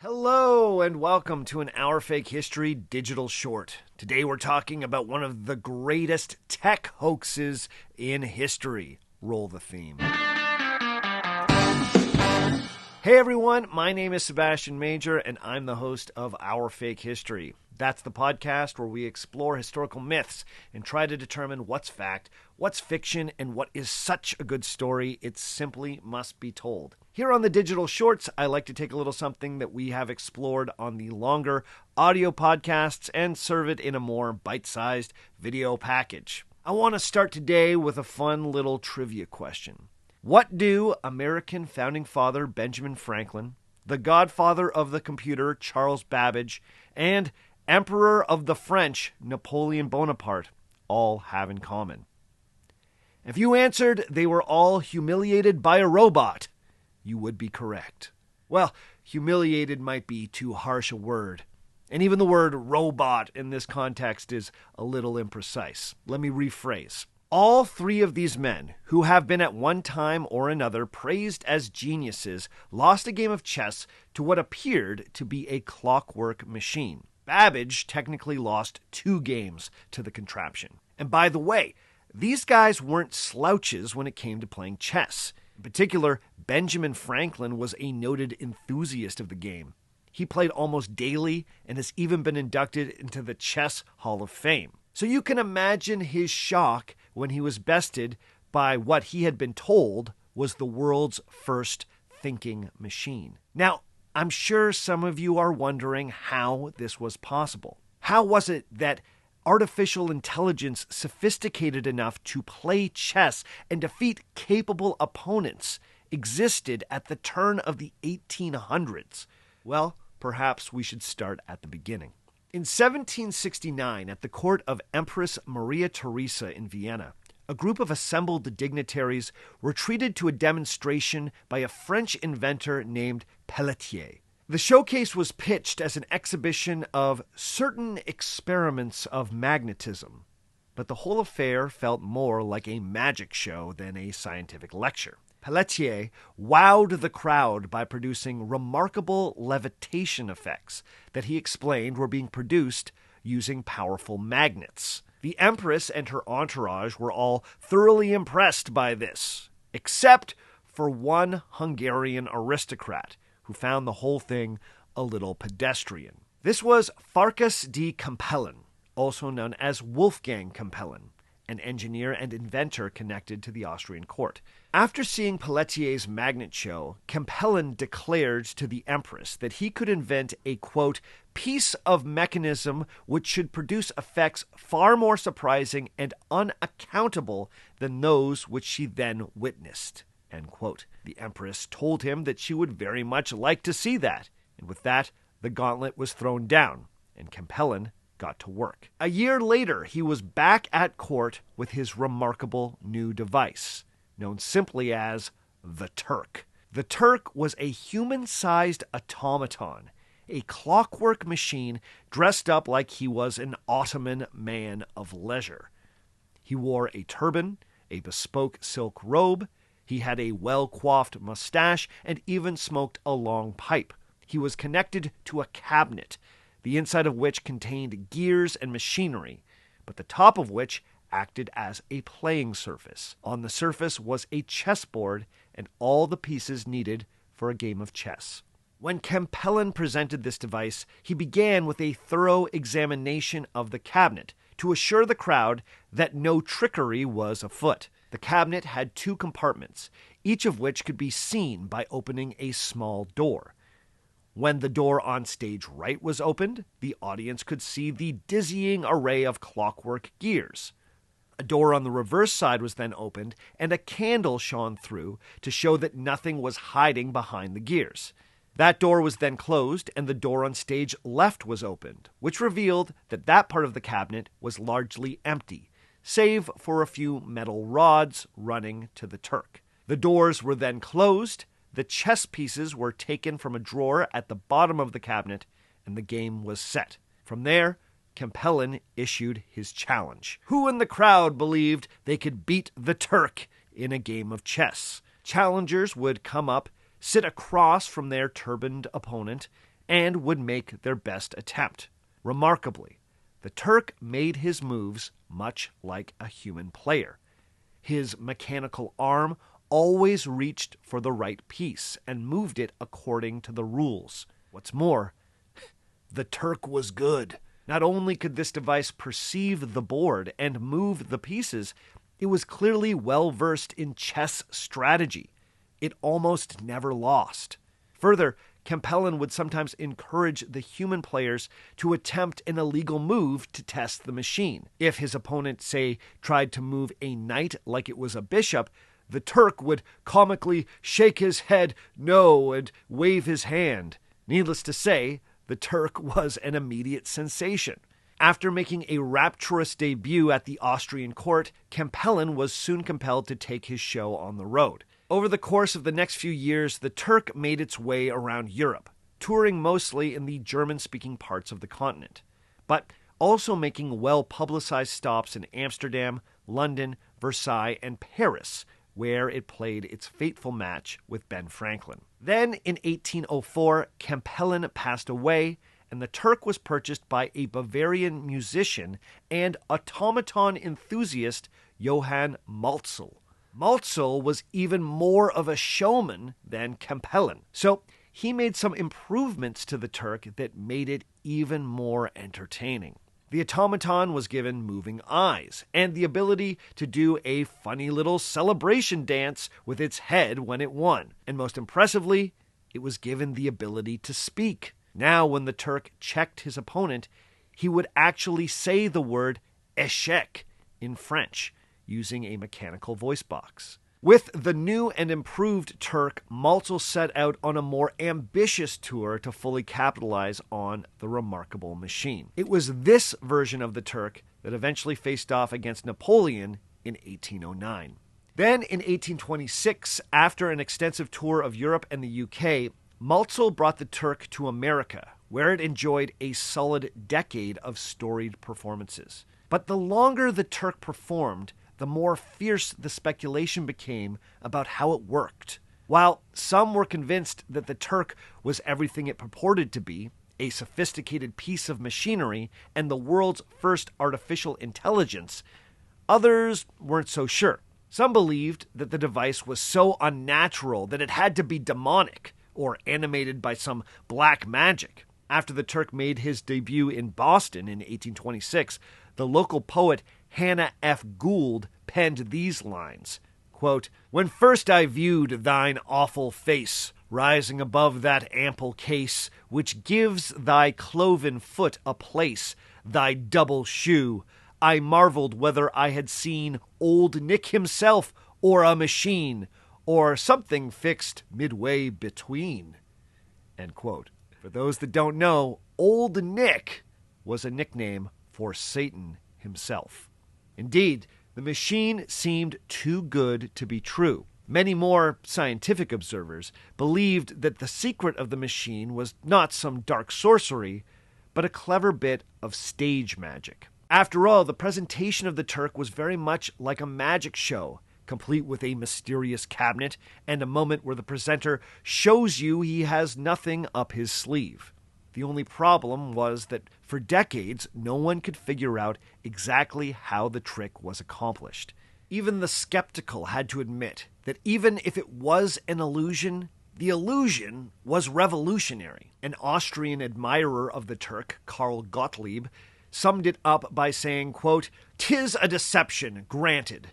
Hello and welcome to an Our Fake History digital short. Today we're talking about one of the greatest tech hoaxes in history. Roll the theme. Hey everyone, my name is Sebastian Major and I'm the host of Our Fake History. That's the podcast where we explore historical myths and try to determine what's fact, what's fiction, and what is such a good story it simply must be told. Here on the digital shorts, I like to take a little something that we have explored on the longer audio podcasts and serve it in a more bite-sized video package. I want to start today with a fun little trivia question. What do American founding father Benjamin Franklin, the godfather of the computer Charles Babbage, and Emperor of the French Napoleon Bonaparte all have in common? If you answered they were all humiliated by a robot, you would be correct. Well, humiliated might be too harsh a word, and even the word robot in this context is a little imprecise. Let me rephrase. All three of these men, who have been at one time or another praised as geniuses, lost a game of chess to what appeared to be a clockwork machine. Babbage technically lost 2 games to the contraption. And by the way, these guys weren't slouches when it came to playing chess. In particular, Benjamin Franklin was a noted enthusiast of the game. He played almost daily and has even been inducted into the Chess Hall of Fame. So you can imagine his shock when he was bested by what he had been told was the world's first thinking machine. Now, I'm sure some of you are wondering how this was possible. How was it that artificial intelligence sophisticated enough to play chess and defeat capable opponents existed at the turn of the 1800s? Well, perhaps we should start at the beginning. In 1769, at the court of Empress Maria Theresa in Vienna, a group of assembled dignitaries were treated to a demonstration by a French inventor named Pelletier. The showcase was pitched as an exhibition of certain experiments of magnetism, but the whole affair felt more like a magic show than a scientific lecture. Pelletier wowed the crowd by producing remarkable levitation effects that he explained were being produced using powerful magnets. The Empress and her entourage were all thoroughly impressed by this, except for one Hungarian aristocrat who found the whole thing a little pedestrian. This was Farkas de Campelen, also known as Wolfgang Campelen, an engineer and inventor connected to the Austrian court. After seeing Pelletier's magnet show, Campelen declared to the Empress that he could invent a, quote, piece of mechanism which should produce effects far more surprising and unaccountable than those which she then witnessed, end quote. The Empress told him that she would very much like to see that, and with that, the gauntlet was thrown down, and Campelen got to work. A year later, he was back at court with his remarkable new device, known simply as the Turk. The Turk was a human-sized automaton, a clockwork machine dressed up like he was an Ottoman man of leisure. He wore a turban, a bespoke silk robe, he had a well-coiffed mustache, and even smoked a long pipe. He was connected to a cabinet, the inside of which contained gears and machinery, but the top of which acted as a playing surface. On the surface was a chessboard and all the pieces needed for a game of chess. When Campelen presented this device, he began with a thorough examination of the cabinet to assure the crowd that no trickery was afoot. The cabinet had 2 compartments, each of which could be seen by opening a small door. When the door on stage right was opened, the audience could see the dizzying array of clockwork gears. A door on the reverse side was then opened, and a candle shone through to show that nothing was hiding behind the gears. That door was then closed, and the door on stage left was opened, which revealed that that part of the cabinet was largely empty, save for a few metal rods running to the Turk. The doors were then closed, the chess pieces were taken from a drawer at the bottom of the cabinet, and the game was set. From there, Campelen issued his challenge. Who in the crowd believed they could beat the Turk in a game of chess? Challengers would come up, sit across from their turbaned opponent, and would make their best attempt. Remarkably, the Turk made his moves much like a human player. His mechanical arm always reached for the right piece and moved it according to the rules. What's more, the Turk was good. Not only could this device perceive the board and move the pieces, it was clearly well versed in chess strategy. It almost never lost. Further, Campellin would sometimes encourage the human players to attempt an illegal move to test the machine. If his opponent, say, tried to move a knight like it was a bishop, the Turk would comically shake his head no and wave his hand. Needless to say, the Turk was an immediate sensation. After making a rapturous debut at the Austrian court, Campellin was soon compelled to take his show on the road. Over the course of the next few years, the Turk made its way around Europe, touring mostly in the German-speaking parts of the continent, but also making well-publicized stops in Amsterdam, London, Versailles, and Paris, where it played its fateful match with Ben Franklin. Then, in 1804, Campellin passed away, and the Turk was purchased by a Bavarian musician and automaton enthusiast, Johann Malzel. Malzel was even more of a showman than Campellin, so he made some improvements to the Turk that made it even more entertaining. The automaton was given moving eyes and the ability to do a funny little celebration dance with its head when it won. And most impressively, it was given the ability to speak. Now, when the Turk checked his opponent, he would actually say the word échec in French, using a mechanical voice box. With the new and improved Turk, Malzel set out on a more ambitious tour to fully capitalize on the remarkable machine. It was this version of the Turk that eventually faced off against Napoleon in 1809. Then, in 1826, after an extensive tour of Europe and the UK, Malzel brought the Turk to America, where it enjoyed a solid decade of storied performances. But the longer the Turk performed, the more fierce the speculation became about how it worked. While some were convinced that the Turk was everything it purported to be, a sophisticated piece of machinery and the world's first artificial intelligence, others weren't so sure. Some believed that the device was so unnatural that it had to be demonic or animated by some black magic. After the Turk made his debut in Boston in 1826, the local poet Hannah F. Gould penned these lines, quote, "When first I viewed thine awful face, rising above that ample case, which gives thy cloven foot a place, thy double shoe, I marveled whether I had seen Old Nick himself, or a machine, or something fixed midway between." End quote. For those that don't know, Old Nick was a nickname for Satan himself. Indeed, the machine seemed too good to be true. Many more scientific observers believed that the secret of the machine was not some dark sorcery, but a clever bit of stage magic. After all, the presentation of the Turk was very much like a magic show, complete with a mysterious cabinet and a moment where the presenter shows you he has nothing up his sleeve. The only problem was that for decades, no one could figure out exactly how the trick was accomplished. Even the skeptical had to admit that even if it was an illusion, the illusion was revolutionary. An Austrian admirer of the Turk, Karl Gottlieb, summed it up by saying, quote, "'Tis a deception, granted,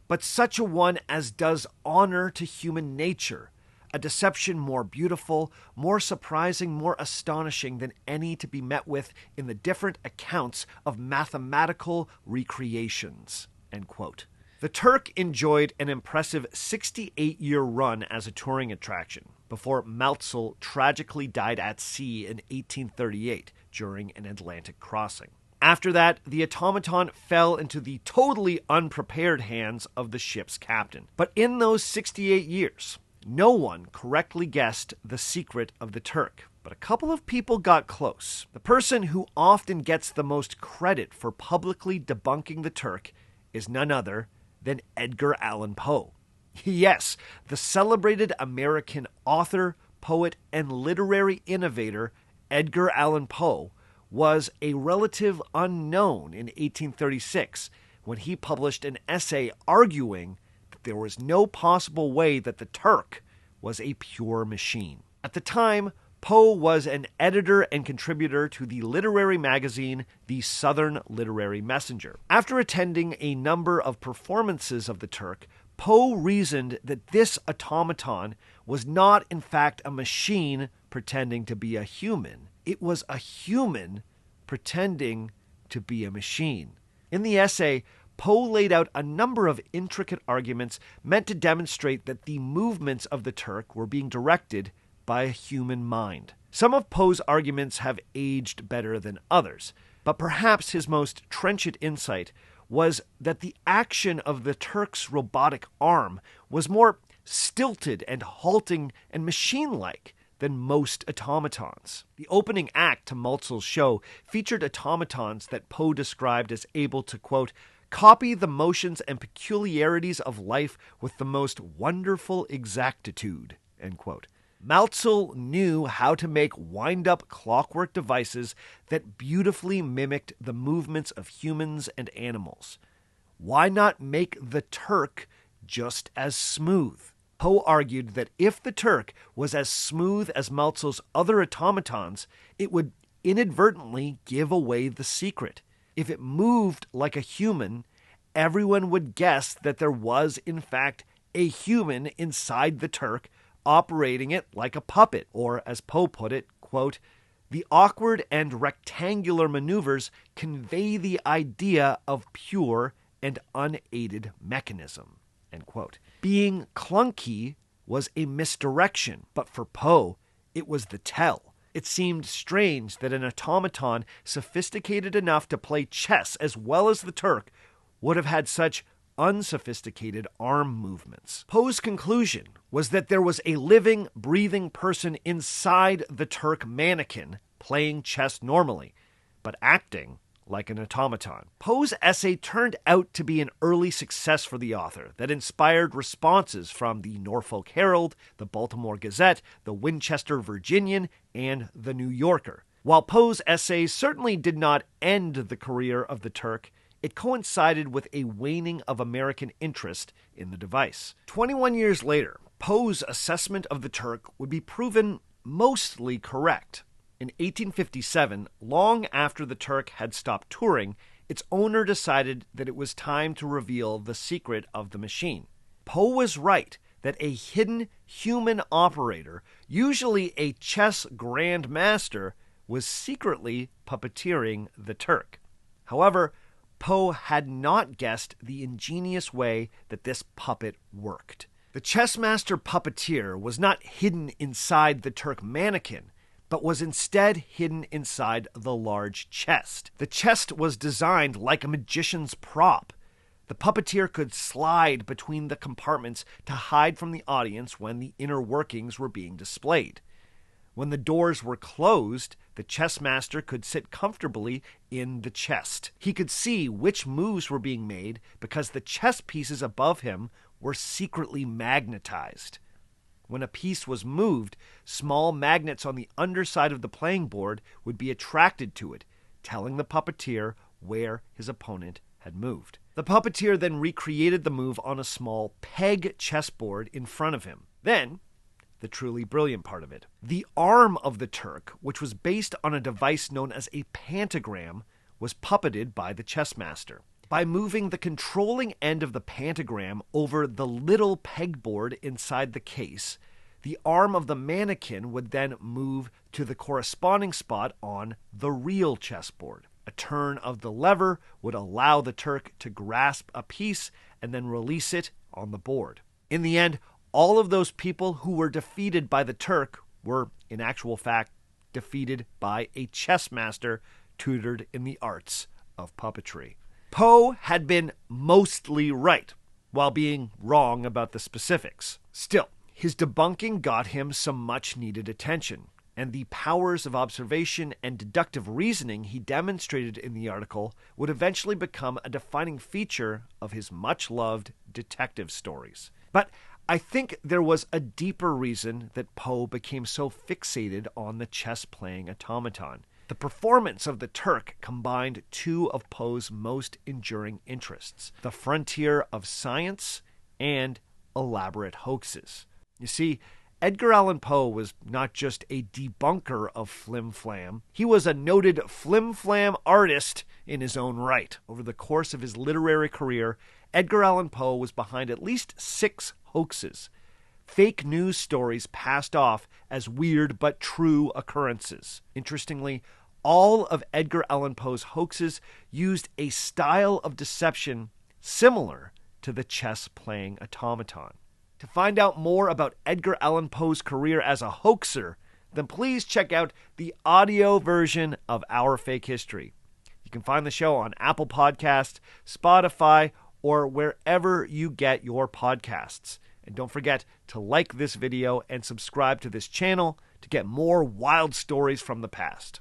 but such a one as does honor to human nature, a deception more beautiful, more surprising, more astonishing than any to be met with in the different accounts of mathematical recreations." End quote. The Turk enjoyed an impressive 68-year run as a touring attraction before Malzel tragically died at sea in 1838 during an Atlantic crossing. After that, the automaton fell into the totally unprepared hands of the ship's captain. But in those 68 years, no one correctly guessed the secret of the Turk, but a couple of people got close. The person who often gets the most credit for publicly debunking the Turk is none other than Edgar Allan Poe. Yes, the celebrated American author, poet, and literary innovator Edgar Allan Poe, was a relative unknown in 1836 when he published an essay arguing that there was no possible way that the Turk was a pure machine. At the time, Poe was an editor and contributor to the literary magazine The Southern Literary Messenger. After attending a number of performances of the Turk, Poe reasoned that this automaton was not in fact a machine pretending to be a human. It was a human pretending to be a machine. In the essay, Poe laid out a number of intricate arguments meant to demonstrate that the movements of the Turk were being directed by a human mind. Some of Poe's arguments have aged better than others, but perhaps his most trenchant insight was that the action of the Turk's robotic arm was more stilted and halting and machine-like than most automatons. The opening act to Malzel's show featured automatons that Poe described as able to, quote, copy the motions and peculiarities of life with the most wonderful exactitude, end quote. Malzel knew how to make wind-up clockwork devices that beautifully mimicked the movements of humans and animals. Why not make the Turk just as smooth? Poe argued that if the Turk was as smooth as Malzel's other automatons, it would inadvertently give away the secret. If it moved like a human, everyone would guess that there was, in fact, a human inside the Turk operating it like a puppet, or as Poe put it, quote, the awkward and rectangular maneuvers convey the idea of pure and unaided mechanism, end quote. Being clunky was a misdirection, but for Poe, it was the tell. It seemed strange that an automaton sophisticated enough to play chess as well as the Turk would have had such unsophisticated arm movements. Poe's conclusion was that there was a living, breathing person inside the Turk mannequin playing chess normally, but acting like an automaton. Poe's essay turned out to be an early success for the author that inspired responses from the Norfolk Herald, the Baltimore Gazette, the Winchester Virginian, and the New Yorker. While Poe's essay certainly did not end the career of the Turk, it coincided with a waning of American interest in the device. 21 years later, Poe's assessment of the Turk would be proven mostly correct. In 1857, long after the Turk had stopped touring, its owner decided that it was time to reveal the secret of the machine. Poe was right that a hidden human operator, usually a chess grandmaster, was secretly puppeteering the Turk. However, Poe had not guessed the ingenious way that this puppet worked. The chessmaster puppeteer was not hidden inside the Turk mannequin, but was instead hidden inside the large chest. The chest was designed like a magician's prop. The puppeteer could slide between the compartments to hide from the audience when the inner workings were being displayed. When the doors were closed, the chessmaster could sit comfortably in the chest. He could see which moves were being made because the chess pieces above him were secretly magnetized. When a piece was moved, small magnets on the underside of the playing board would be attracted to it, telling the puppeteer where his opponent had moved. The puppeteer then recreated the move on a small peg chessboard in front of him. Then, the truly brilliant part of it, the arm of the Turk, which was based on a device known as a pentagram, was puppeted by the chessmaster. By moving the controlling end of the pentagram over the little pegboard inside the case, the arm of the mannequin would then move to the corresponding spot on the real chessboard. A turn of the lever would allow the Turk to grasp a piece and then release it on the board. In the end, all of those people who were defeated by the Turk were, in actual fact, defeated by a chess master tutored in the arts of puppetry. Poe had been mostly right, while being wrong about the specifics. Still, his debunking got him some much-needed attention, and the powers of observation and deductive reasoning he demonstrated in the article would eventually become a defining feature of his much-loved detective stories. But I think there was a deeper reason that Poe became so fixated on the chess-playing automaton. The performance of the Turk combined two of Poe's most enduring interests: the frontier of science and elaborate hoaxes. You see, Edgar Allan Poe was not just a debunker of flim-flam, he was a noted flim-flam artist in his own right. Over the course of his literary career, Edgar Allan Poe was behind at least 6 hoaxes, fake news stories passed off as weird but true occurrences. Interestingly, all of Edgar Allan Poe's hoaxes used a style of deception similar to the chess-playing automaton. To find out more about Edgar Allan Poe's career as a hoaxer, then please check out the audio version of Our Fake History. You can find the show on Apple Podcasts, Spotify, or wherever you get your podcasts. And don't forget to like this video and subscribe to this channel to get more wild stories from the past.